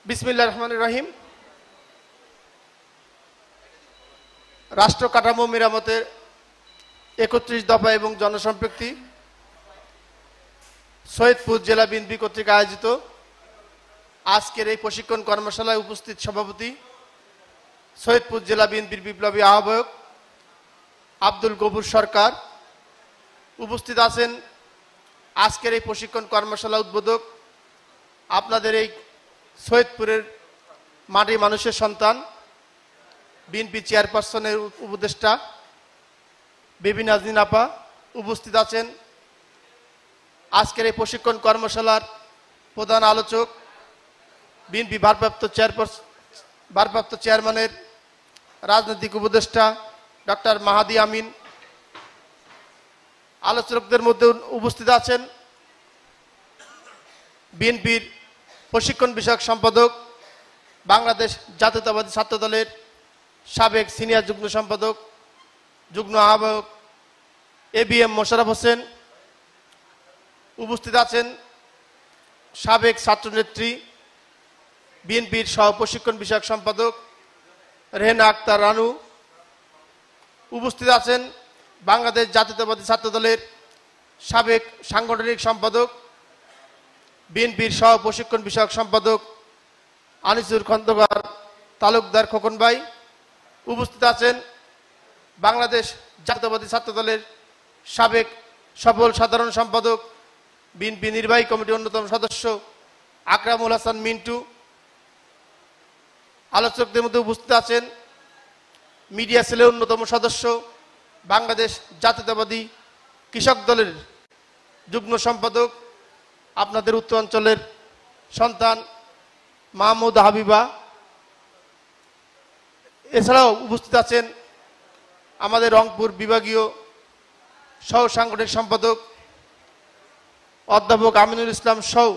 বিসমিল্লাহির রহমানির রহিম। রাষ্ট্র কাঠামো মেরামতের ৩১ দফা এবং জনসম্পৃক্তি সৈয়দপুর জেলা বিএনপি কর্তৃক আয়োজিত আজকের এই প্রশিক্ষণ কর্মশালায় উপস্থিত সভাপতি সৈয়দপুর জেলা বিএনপির বিপ্লবী আহ্বায়ক আব্দুল গফুর সরকার, উপস্থিত আছেন আজকের এই প্রশিক্ষণ কর্মশালা উদ্বোধক আপনাদের এই সৈয়দপুরের মাটি মানুষের সন্তান বিএনপি চেয়ারপারসনের উপদেষ্টা বেবি নাজনীন আপা, উপস্থিত আছেন আজকের এই প্রশিক্ষণ কর্মশালার প্রধান আলোচক বিএনপি ভারপ্রাপ্ত চেয়ারম্যানের রাজনৈতিক উপদেষ্টা ডক্টর মাহাদি আমিন। আলোচকদের মধ্যে উপস্থিত আছেন বিএনপির প্রশিক্ষণ বিষয়ক সম্পাদক, বাংলাদেশ জাতীয়তাবাদী ছাত্র দলের সাবেক সিনিয়র যুগ্ম সম্পাদক, যুগ্ম আহ্বায়ক ABM মোশাররফ হোসেন। উপস্থিত আছেন সাবেক ছাত্রনেত্রী বিএনপির সহ প্রশিক্ষণ বিষয়ক সম্পাদক রেহেনা আক্তার রানু। উপস্থিত আছেন বাংলাদেশ জাতীয়তাবাদী ছাত্র দলের সাবেক সাংগঠনিক সম্পাদক বিএনপির সহ প্রশিক্ষণ বিষয়ক সম্পাদক আনিসুর খন্দকার তালুকদার খোকন ভাই। উপস্থিত আছেন বাংলাদেশ জাতীয়তাবাদী ছাত্র দলের সাবেক সফল সাধারণ সম্পাদক বিএনপি নির্বাহী কমিটির অন্যতম সদস্য আকরামুল হাসান মিন্টু। আলোচকদের মধ্যে উপস্থিত আছেন মিডিয়া সেলের অন্যতম সদস্য বাংলাদেশ জাতীয়তাবাদী কৃষক দলের যুগ্ম সম্পাদক আপনাদের উত্তরাঞ্চলের সন্তান মাহমুদ হাবিবা। এছাড়াও উপস্থিত আছেন আমাদের রংপুর বিভাগীয় সহ সাংগঠনিক সম্পাদক অধ্যাপক আমিনুল ইসলাম সহ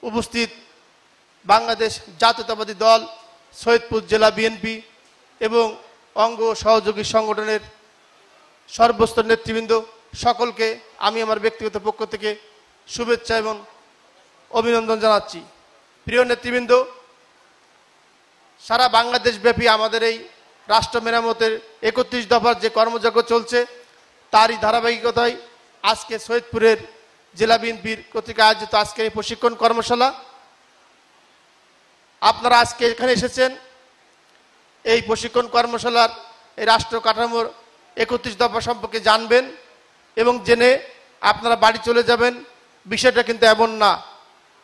উপস্থিত বাংলাদেশ জাতীয়তাবাদী দল সৈয়দপুর জেলা বিএনপি এবং অঙ্গ সহযোগী সংগঠনের সর্বস্তর নেতৃবৃন্দ, সকলকে আমি আমার ব্যক্তিগত পক্ষ থেকে শুভেচ্ছা এবং অভিনন্দন জানাচ্ছি। প্রিয় নেতৃবৃন্দ, সারা বাংলাদেশ ব্যাপী আমাদের এই রাষ্ট্র মেরামতের ৩১ দফার যে কর্মযজ্ঞ চলছে তারই ধারাবাহিকতায় আজকে সৈয়দপুরের জেলা বিএনপির কর্তৃক আয়োজিত আজকের এই প্রশিক্ষণ কর্মশালা। আপনারা আজকে এখানে এসেছেন এই প্রশিক্ষণ কর্মশালার এই রাষ্ট্র কাঠামোর ৩১ দফা সম্পর্কে জানবেন এবং জেনে আপনারা বাড়ি চলে যাবেন, বিষয়টা কিন্তু এমন না।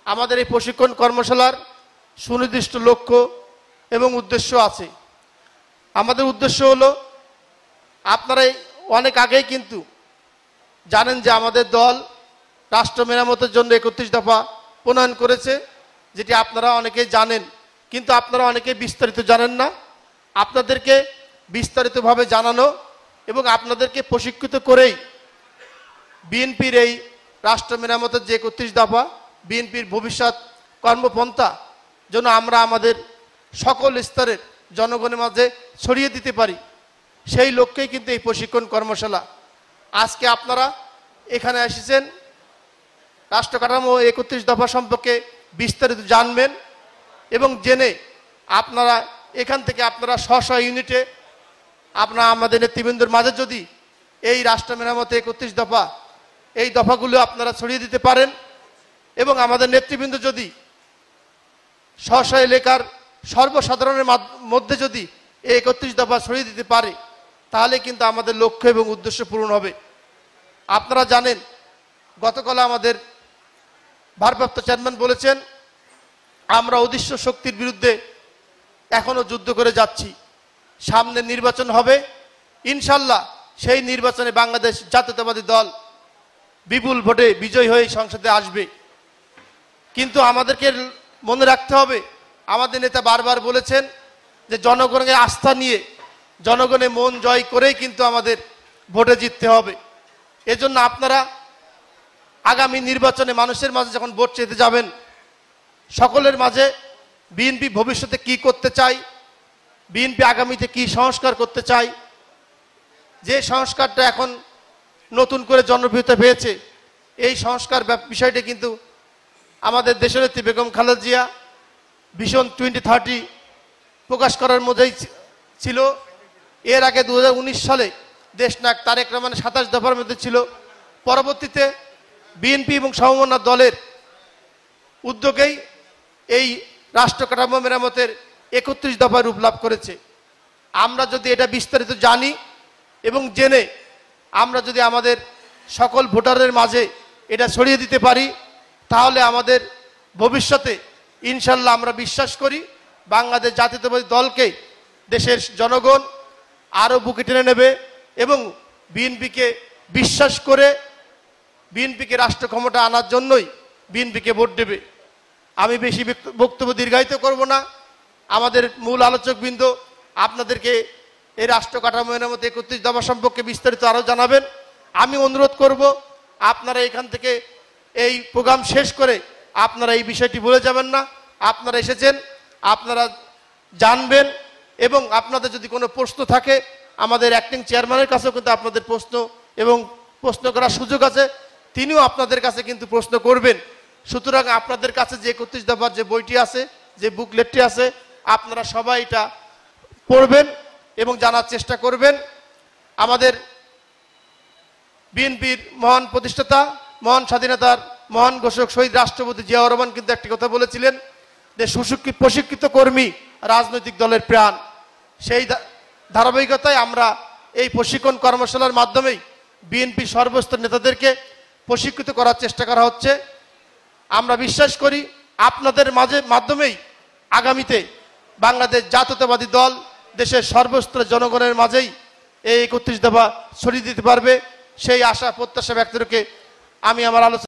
আমাদের এই প্রশিক্ষণ কর্মশালার সুনির্দিষ্ট লক্ষ্য এবং উদ্দেশ্য আছে। আমাদের উদ্দেশ্য হলো, আপনারা অনেক আগেই কিন্তু জানেন যে আমাদের দল রাষ্ট্র মেরামতের জন্য ৩১ দফা প্রণয়ন করেছে, যেটি আপনারা অনেকেই জানেন, কিন্তু আপনারা অনেকেই বিস্তারিত জানেন না। আপনাদেরকে বিস্তারিতভাবে জানানো এবং আপনাদেরকে প্রশিক্ষিত করেই বিএনপির এই রাষ্ট্র মেরামতের যে ৩১ দফা বিএনপির ভবিষ্যৎ কর্মপন্থা যেন আমরা আমাদের সকল স্তরের জনগণের মাঝে ছড়িয়ে দিতে পারি, সেই লক্ষ্যেই কিন্তু এই প্রশিক্ষণ কর্মশালা। আজকে আপনারা এখানে এসেছেন রাষ্ট্র কাঠামো ৩১ দফা সম্পর্কে বিস্তারিত জানবেন এবং জেনে আপনারা এখান থেকে আপনারা স্ব ইউনিটে আপনারা আমাদের নেতৃবৃন্দর মাঝে যদি এই রাষ্ট্র মেরামতে ৩১ দফা এই দফাগুলো আপনারা ছড়িয়ে দিতে পারেন এবং আমাদের নেতৃবৃন্দ যদি স্ব এলাকার সর্বসাধারণের মধ্যে যদি এই ৩১ দফা ছড়িয়ে দিতে পারে তাহলে কিন্তু আমাদের লক্ষ্য এবং উদ্দেশ্য পূরণ হবে। আপনারা জানেন গতকাল আমাদের ভারপ্রাপ্ত চেয়ারম্যান বলেছেন আমরা অদৃশ্য শক্তির বিরুদ্ধে এখনো যুদ্ধ করে যাচ্ছি, সামনে নির্বাচন হবে, ইনশাল্লাহ সেই নির্বাচনে বাংলাদেশ জাতীয়তাবাদী দল বিপুল ভোটে বিজয়ী হয়ে সংসদে আসবে। কিন্তু আমাদেরকে মনে রাখতে হবে, আমাদের নেতা বারবার বলেছেন যে জনগণের আস্থা নিয়ে জনগণের মন জয় করেই কিন্তু আমাদের ভোটে জিততে হবে। এজন্য আপনারা আগামী নির্বাচনে মানুষের মাঝে যখন ভোট চেতে যাবেন, সকলের মাঝে বিএনপি ভবিষ্যতে কি করতে চায়, বিএনপি আগামীতে কি সংস্কার করতে চায়, যে সংস্কারটা এখন নতুন করে জনপ্রিয়তা পেয়েছে, এই সংস্কার বিষয়টি কিন্তু আমাদের দেশনেত্রী বেগম খালেদা জিয়া ভিশন 2030 প্রকাশ করার মধ্যেই ছিল। এর আগে 2019 সালে দেশনায়ক তারেক রহমানের 27 দফার মধ্যে ছিল। পরবর্তীতে বিএনপি এবং সমমনা দলের উদ্যোগেই এই রাষ্ট্র কাঠামো মেরামতের 31 দফায় রূপ লাভ করেছে। আমরা যদি এটা বিস্তারিত জানি এবং জেনে আমরা যদি আমাদের সকল ভোটারের মাঝে এটা ছড়িয়ে দিতে পারি, তাহলে আমাদের ভবিষ্যতে ইনশাল্লাহ আমরা বিশ্বাস করি বাংলাদেশ জাতীয়তাবাদী দলকে দেশের জনগণ আরও বুকে টেনে নেবে এবং বিএনপিকে বিশ্বাস করে বিএনপিকে রাষ্ট্র ক্ষমতা আনার জন্যই বিএনপিকে ভোট দেবে। আমি বেশি বক্তব্য দীর্ঘায়িত করব না। আমাদের মূল আলোচকবৃন্দ আপনাদেরকে এই রাষ্ট্র কাঠামো মেরামত 31 দফা সম্পর্কে বিস্তারিত আরও জানাবেন। আমি অনুরোধ করব আপনারা এখান থেকে এই প্রোগ্রাম শেষ করে আপনারা এই বিষয়টি ভুলে যাবেন না। আপনারা এসেছেন, আপনারা জানবেন এবং আপনাদের যদি কোনো প্রশ্ন থাকে আমাদের অ্যাক্টিং চেয়ারম্যানের কাছেও কিন্তু আপনাদের প্রশ্ন এবং প্রশ্ন করার সুযোগ আছে, তিনিও আপনাদের কাছে কিন্তু প্রশ্ন করবেন। সুতরাং আপনাদের কাছে যে 31 দফার যে বইটি আছে, যে বুকলেটটি আছে, আপনারা সবাই এটা পড়বেন এবং জানার চেষ্টা করবেন। আমাদের বিএনপির মহান প্রতিষ্ঠাতা, মহান স্বাধীনতার মহান ঘোষক শহীদ রাষ্ট্রপতি জিয়াউর রহমান কিন্তু একটি কথা বলেছিলেন যে প্রশিক্ষিত কর্মী রাজনৈতিক দলের প্রাণ। সেই ধারাবাহিকতায় আমরা এই প্রশিক্ষণ কর্মশালার মাধ্যমেই বিএনপির সর্বস্তর নেতাদেরকে প্রশিক্ষিত করার চেষ্টা করা হচ্ছে। আমরা বিশ্বাস করি আপনাদের মাধ্যমেই আগামীতে বাংলাদেশ জাতীয়তাবাদী দল দেশের সর্বস্তরের জনগণের মাঝেই এই 31 দফা ছড়িয়ে দিতে পারবে। সেই আশা প্রত্যাশা ব্যক্ত রেখে আমি আমার আলোচনা